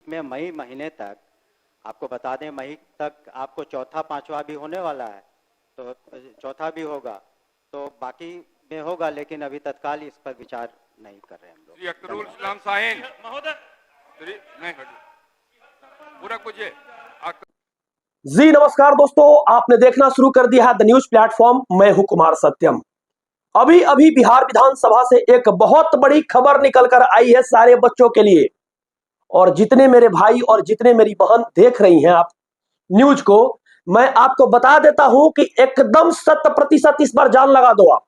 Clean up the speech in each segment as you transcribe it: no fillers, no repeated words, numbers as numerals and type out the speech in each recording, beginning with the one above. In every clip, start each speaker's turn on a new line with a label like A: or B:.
A: में मई महीने तक आपको बता दें, मई तक आपको चौथा पांचवा भी होने वाला है, तो चौथा भी होगा, तो बाकी में होगा, लेकिन अभी तत्काल इस पर विचार नहीं कर रहे हम लोग।
B: श्री अख्तरुल इस्लाम साहिन महोदय नहीं पूरा कुछ
C: जी नमस्कार दोस्तों, आपने देखना शुरू कर दिया है द न्यूज प्लेटफॉर्म। मैं हूं कुमार सत्यम। अभी अभी बिहार विधानसभा से एक बहुत बड़ी खबर निकलकर आई है सारे बच्चों के लिए। और जितने मेरे भाई और जितने मेरी बहन देख रही हैं आप न्यूज को, मैं आपको बता देता हूं कि एकदम 100% इस बार जान लगा दो आप।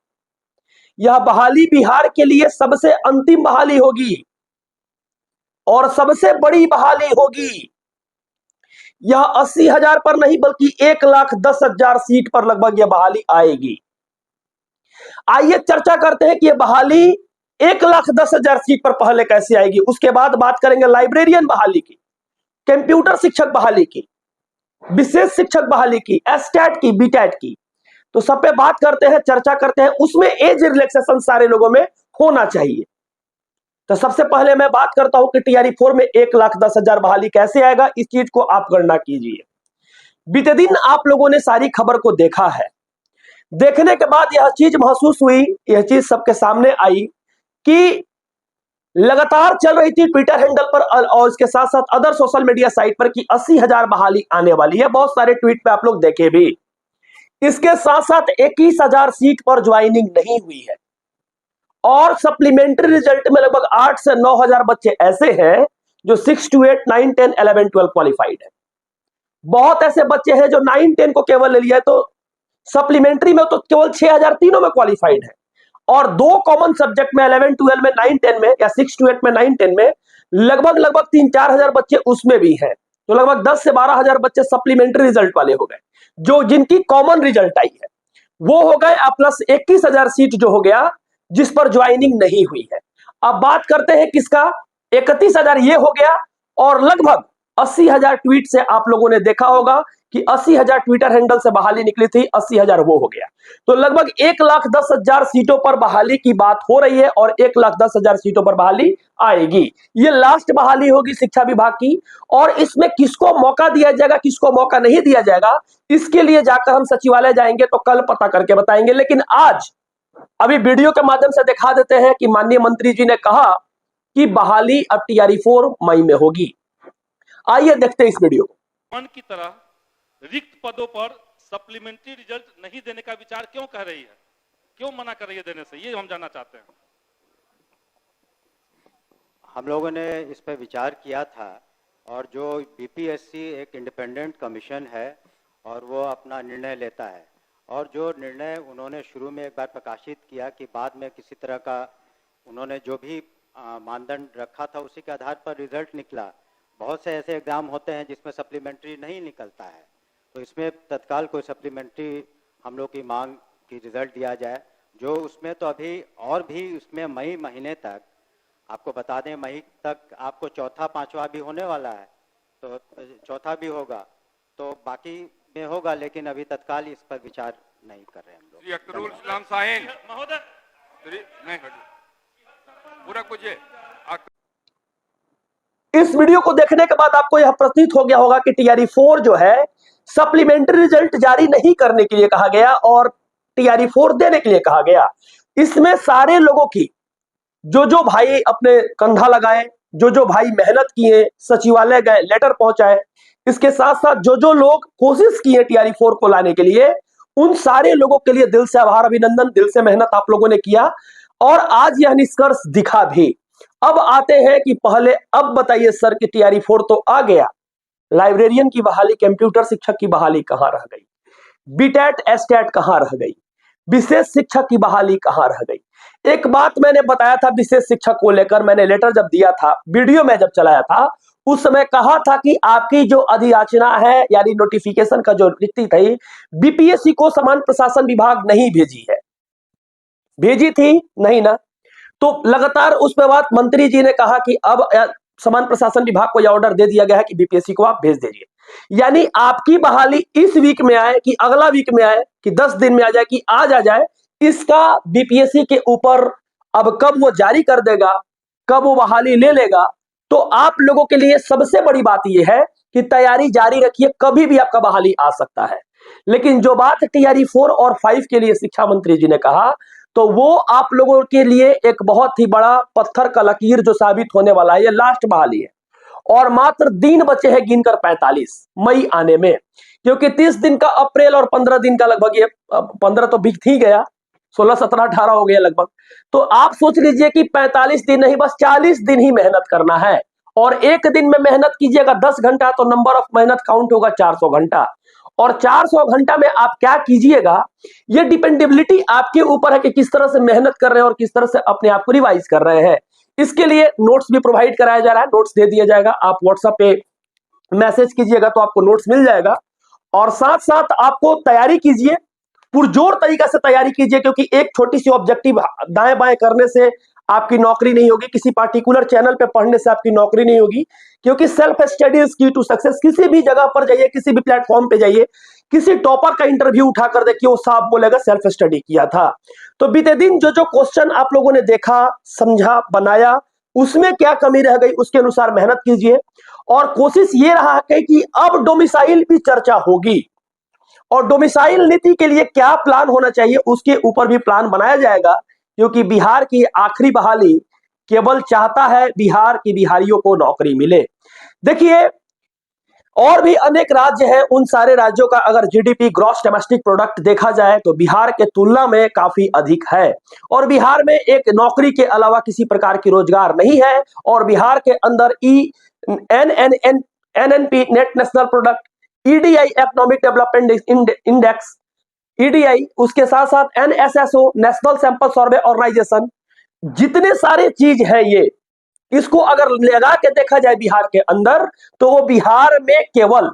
C: यह बहाली बिहार के लिए सबसे अंतिम बहाली होगी और सबसे बड़ी बहाली होगी। यह 80,000 पर नहीं बल्कि 1,10,000 सीट पर लगभग यह बहाली आएगी। आइए चर्चा करते हैं कि यह बहाली 1,10,000 सीट पर पहले कैसे आएगी। उसके बाद बात करेंगे लाइब्रेरियन बहाली की, कंप्यूटर शिक्षक बहाली की, विशेष शिक्षक बहाली की, एसटेट की, बीटेट की। तो सब पे बात करते हैं, चर्चा करते हैं। उसमें एज रिलैक्सेशन सारे लोगों में होना चाहिए। तो सबसे पहले मैं बात करता हूं कि टीआरई 4 में 1,10,000 बहाली कैसे आएगा। इस चीज को आप गणना कीजिए। बीते दिन आप लोगों ने सारी खबर को देखा है। देखने के बाद यह चीज महसूस हुई, यह चीज सबके सामने आई कि लगातार चल रही थी ट्विटर हैंडल पर और इसके साथ साथ अदर सोशल मीडिया साइट पर कि 80,000 बहाली आने वाली है। बहुत सारे ट्वीट पे आप लोग देखे भी। इसके साथ साथ 21,000 सीट पर ज्वाइनिंग नहीं हुई है और सप्लीमेंट्री रिजल्ट में लगभग 8 से 9,000 बच्चे ऐसे हैं जो 6 to 8, 9, 10, 11, 12 क्वालिफाइड है। बहुत ऐसे बच्चे हैं जो 9, 10 को केवल ले लिया है, तो सप्लीमेंट्री में तो केवल 6,000 तीनों में क्वालिफाइड है। और दो कॉमन सब्जेक्ट में 11, 12 में, 9, 10 में या 6 to 8 में, 9, 10 में लगभग 3-4 हजार बच्चे उसमें भी हैं। तो लगभग 10 से 12,000 बच्चे सप्लीमेंट्री रिजल्ट वाले हो गए, जो जिनकी कॉमन रिजल्ट आई है वो हो गए। प्लस 21,000 सीट जो हो गया जिस पर ज्वाइनिंग नहीं हुई है। अब बात करते हैं किसका। 31,000 ये हो गया और लगभग 80,000 ट्वीट से आप लोगों ने देखा होगा कि 80,000 ट्विटर हैंडल से बहाली निकली थी, 80,000 वो हो गया। तो लगभग 1,10,000 सीटों पर बहाली की बात हो रही है और 1,10,000 सीटों पर बहाली आएगी। ये लास्ट बहाली होगी शिक्षा विभाग की। और इसमें किसको मौका दिया जाएगा, किसको मौका नहीं दिया जाएगा, इसके लिए जाकर हम सचिवालय जाएंगे तो कल पता करके बताएंगे। लेकिन आज अभी वीडियो के माध्यम से दिखा देते हैं कि माननीय मंत्री जी ने कहा कि बहाली अब टीआरई 4 मई में होगी। आइए देखते हैं इस वीडियो को।
D: की तरह रिक्त पदों पर सप्लीमेंट्री रिजल्ट नहीं देने का विचार क्यों कर रही है, क्यों मना कर रही है देने से, ये हम जानना चाहते हैं।
A: हम लोगों ने इस पर विचार किया था और जो बीपीएससी एक इंडिपेंडेंट कमीशन है और वो अपना निर्णय लेता है, और जो निर्णय उन्होंने शुरू में एक बार प्रकाशित किया कि बाद में किसी तरह का उन्होंने जो भी मानदंड रखा था उसी के आधार पर रिजल्ट निकला। बहुत से ऐसे एग्जाम होते हैं जिसमें सप्लीमेंट्री नहीं निकलता है, तो इसमें तत्काल कोई सप्लीमेंट्री हम लोग की मांग की रिजल्ट दिया जाए। जो उसमें तो अभी और भी उसमें मई महीने तक आपको बता दें, मई तक आपको चौथा पांचवा भी होने वाला है, तो चौथा भी होगा, तो बाकी में होगा, लेकिन अभी तत्काल इस पर विचार नहीं कर रहे हम लोग।
B: श्री अख्तरुल इस्लाम साहिन महोदय नहीं पूरा कुछ
C: इस वीडियो को देखने के बाद आपको यह प्रतीत हो गया होगा कि टीआरई 4 जो है सप्लीमेंट्री रिजल्ट जारी नहीं करने के लिए कहा गया और टीआरई 4 देने के लिए कहा गया। इसमें सारे लोगों की जो भाई अपने कंधा लगाए, जो भाई मेहनत किए, सचिवालय गए, लेटर पहुंचाए, इसके साथ साथ जो लोग कोशिश किए टीआरई 4 को लाने के लिए, उन सारे लोगों के लिए दिल से आभार, अभिनंदन। दिल से मेहनत आप लोगों ने किया और आज यह निष्कर्ष दिखा भी। अब आते हैं कि पहले अब बताइए सर कि टीआरई 4 तो आ गया, लाइब्रेरियन की बहाली, कंप्यूटर शिक्षक की बहाली कहां रह गई, बीटेट एसटेट कहां रह गई, विशेष शिक्षक की बहाली कहां रह गई। एक बात मैंने बताया था विशेष शिक्षक को लेकर, मैंने लेटर जब दिया था, वीडियो में जब चलाया था, उस समय कहा था कि आपकी जो अधियाचना है यानी नोटिफिकेशन का जो रिक्ति थी, बीपीएससी को समान प्रशासन विभाग नहीं भेजी है। भेजी थी नहीं ना, तो लगातार उस पे बात मंत्री जी ने कहा कि अब समान प्रशासन विभाग को यह ऑर्डर दे दिया गया है कि बीपीएससी को आप भेज दीजिए। यानी आपकी बहाली इस वीक में आए कि अगला वीक में आए कि 10 दिन में आ जाए कि आज आ जाए, इसका बीपीएससी के ऊपर अब कब वो जारी कर देगा, कब वो बहाली ले लेगा, तो आप लोगों के लिए सबसे बड़ी बात यह है कि तैयारी जारी रखिए, कभी भी आपका बहाली आ सकता है। लेकिन जो बात टीआरई 4 और 5 के लिए शिक्षा मंत्री जी ने कहा, तो वो आप लोगों के लिए एक बहुत ही बड़ा पत्थर का लकीर जो साबित होने वाला है। ये लास्ट बहाली है और मात्र दिन बचे हैं गिनकर 45 मई आने में, क्योंकि 30 दिन का अप्रैल और 15 दिन का लगभग, ये 15 तो बीत ही गया, 16, 17, 18 हो गया लगभग। तो आप सोच लीजिए कि 45 दिन नहीं, बस 40 दिन ही मेहनत करना है। और एक दिन में मेहनत कीजिएगा 10 घंटा तो नंबर ऑफ मेहनत काउंट होगा 400 घंटा। और 400 घंटा में आप क्या कीजिएगा, ये डिपेंडेबिलिटी आपके ऊपर है कि किस तरह से मेहनत कर रहे हैं और किस तरह से अपने आप को रिवाइज कर रहे हैं। इसके लिए नोट्स भी प्रोवाइड कराया जा रहा है, नोट्स दे दिया जाएगा, आप व्हाट्सएप पे मैसेज कीजिएगा तो आपको नोट्स मिल जाएगा। और साथ साथ आपको तैयारी कीजिए, पुरजोर तरीका से तैयारी कीजिए, क्योंकि एक छोटी सी ऑब्जेक्टिव दाएं बाएं करने से आपकी नौकरी नहीं होगी, किसी पार्टिकुलर चैनल पे पढ़ने से आपकी नौकरी नहीं होगी, क्योंकि सेल्फ स्टडी इज की टू सक्सेस। किसी भी जगह पर जाइए, किसी भी प्लेटफॉर्म पे जाइए, किसी टॉपर का इंटरव्यू उठाकर देखिए, वो साफ बोलेगा सेल्फ स्टडी किया था। तो बीते दिन जो जो क्वेश्चन आप लोगों ने देखा, समझा, बनाया, उसमें क्या कमी रह गई उसके अनुसार मेहनत कीजिए। और कोशिश ये रहा है कि अब डोमिसाइल भी चर्चा होगी, और डोमिसाइल नीति के लिए क्या प्लान होना चाहिए उसके ऊपर भी प्लान बनाया जाएगा, क्योंकि बिहार की आखिरी बहाली केवल चाहता है बिहार की बिहारियों को नौकरी मिले। देखिए, और भी अनेक राज्य हैं, उन सारे राज्यों का अगर जीडीपी ग्रॉस डोमेस्टिक प्रोडक्ट देखा जाए तो बिहार के तुलना में काफी अधिक है। और बिहार में एक नौकरी के अलावा किसी प्रकार की रोजगार नहीं है। और बिहार के अंदर NNP net national product, EDI economic development index, EDI, उसके साथ साथ NSSO national sample survey organisation, जितने सारे चीज है ये, इसको अगर लगा के देखा जाए बिहार के अंदर, तो वो बिहार में केवल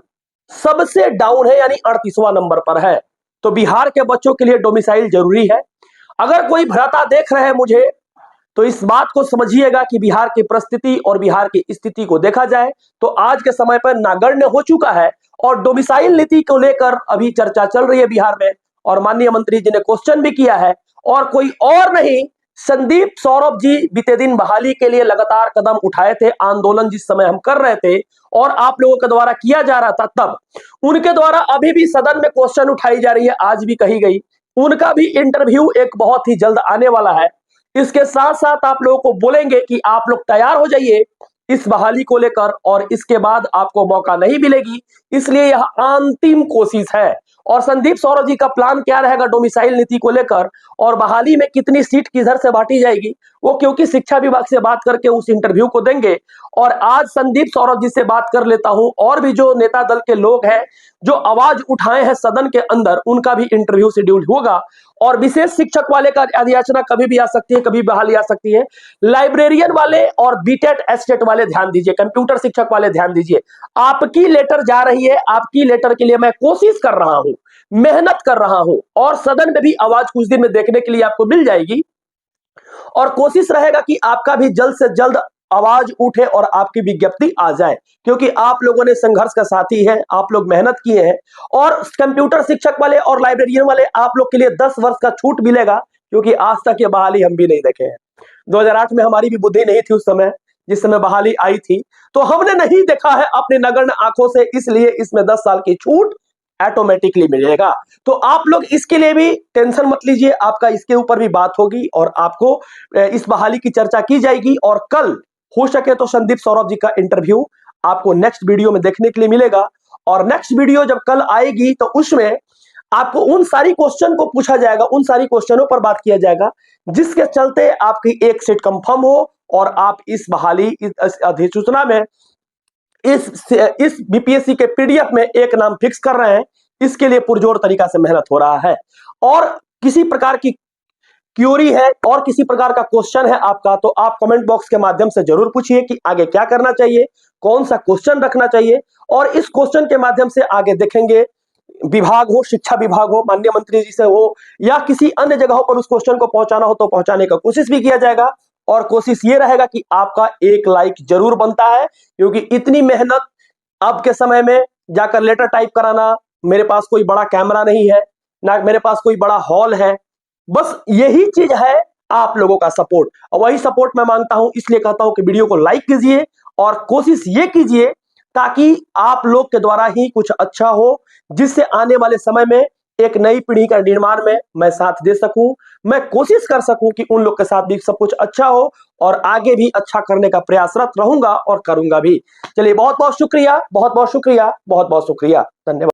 C: सबसे डाउन है, यानी 38वां नंबर पर है। तो बिहार के बच्चों के लिए डोमिसाइल जरूरी है। अगर कोई भ्राता देख रहे हैं मुझे, तो इस बात को समझिएगा कि बिहार की परिस्थिति और बिहार की स्थिति को देखा जाए तो आज के समय पर नागण्य हो चुका है। और डोमिसाइल नीति को लेकर अभी चर्चा चल रही है बिहार में, और माननीय मंत्री जी ने क्वेश्चन भी किया है। और कोई और नहीं, संदीप सौरभ जी बीते दिन बहाली के लिए लगातार कदम उठाए थे, आंदोलन जिस समय हम कर रहे थे और आप लोगों के द्वारा किया जा रहा था, तब उनके द्वारा अभी भी सदन में क्वेश्चन उठाई जा रही है, आज भी कही गई। उनका भी इंटरव्यू एक बहुत ही जल्द आने वाला है। इसके साथ साथ आप लोगों को बोलेंगे कि आप लोग तैयार हो जाइए इस बहाली को लेकर, और इसके बाद आपको मौका नहीं मिलेगी, इसलिए यह अंतिम कोशिश है। और संदीप सौरभ जी का प्लान क्या रहेगा डोमिसाइल नीति को लेकर, और बहाली में कितनी सीट किधर से बांटी जाएगी, वो क्योंकि शिक्षा विभाग से बात करके उस इंटरव्यू को देंगे। और आज संदीप सौरभ जी से बात कर लेता हूं, और भी जो नेता दल के लोग हैं जो आवाज उठाए हैं सदन के अंदर, उनका भी इंटरव्यू शेड्यूल होगा। और विशेष शिक्षक वाले का अधियाचना कभी भी आ सकती है, कभी बहाली आ सकती है। लाइब्रेरियन वाले और बीटेट एस्टेट वाले ध्यान दीजिए, कंप्यूटर शिक्षक वाले ध्यान दीजिए, आपकी लेटर जा रही है, आपकी लेटर के लिए मैं कोशिश कर रहा हूं, मेहनत कर रहा हूं, और सदन में भी आवाज कुछ दिन में देखने के लिए आपको मिल जाएगी। और कोशिश रहेगा कि आपका भी जल्द से जल्द आवाज उठे और आपकी विज्ञप्ति आ जाए, क्योंकि आप लोगों ने संघर्ष का साथी है, आप लोग मेहनत किए हैं। और कंप्यूटर शिक्षक वाले और लाइब्रेरियन वाले, आप लोग के लिए 10 वर्ष का छूट मिलेगा, क्योंकि आज तक ये बहाली हम भी नहीं देखे हैं। 2008 में हमारी भी बुद्धि नहीं थी उस समय, जिस समय बहाली आई थी, तो हमने नहीं देखा है अपने नग्न आंखों से, इसलिए इसमें 10 साल की छूट ऑटोमेटिकली मिलेगा। तो आप लोग इसके लिए भी टेंशन मत लीजिए, आपका इसके ऊपर भी बात होगी और आपको इस बहाली की चर्चा की जाएगी। और कल हो सके तो संदीप सौरभ जी का इंटरव्यू आपको नेक्स्ट वीडियो में देखने के लिए मिलेगा। और नेक्स्ट वीडियो जब कल आएगी तो उसमें आपको उन सारी क्वेश्चन को पूछा जाएगा, उन सारी क्वेश्चनों पर बात किया जाएगा, जिसके चलते आपकी एक सीट कंफर्म हो और आप इस बहाली, इस अधिसूचना में, इस बीपीएससी के पीडीएफ में एक नाम फिक्स कर रहे हैं। इसके लिए पुरजोर तरीका से मेहनत हो रहा है। और किसी प्रकार की क्यूरी है और किसी प्रकार का क्वेश्चन है आपका, तो आप कमेंट बॉक्स के माध्यम से जरूर पूछिए कि आगे क्या करना चाहिए, कौन सा क्वेश्चन रखना चाहिए। और इस क्वेश्चन के माध्यम से आगे देखेंगे, विभाग हो, शिक्षा विभाग हो, माननीय मंत्री जी से हो, या किसी अन्य जगहों पर उस क्वेश्चन को पहुंचाना हो तो पहुंचाने का कोशिश भी किया जाएगा। और कोशिश ये रहेगा कि आपका एक लाइक जरूर बनता है, क्योंकि इतनी मेहनत अब के समय में जाकर लेटर टाइप कराना, मेरे पास कोई बड़ा कैमरा नहीं है, ना मेरे पास कोई बड़ा हॉल है, बस यही चीज है आप लोगों का सपोर्ट। और वही सपोर्ट मैं मांगता हूं, इसलिए कहता हूं कि वीडियो को लाइक कीजिए और कोशिश ये कीजिए ताकि आप लोग के द्वारा ही कुछ अच्छा हो, जिससे आने वाले समय में एक नई पीढ़ी का निर्माण में मैं साथ दे सकूं, मैं कोशिश कर सकूं कि उन लोग के साथ भी सब कुछ अच्छा हो और आगे भी अच्छा करने का प्रयासरत रहूंगा और करूंगा भी। चलिए बहुत बहुत शुक्रिया, बहुत बहुत शुक्रिया, बहुत बहुत शुक्रिया, धन्यवाद।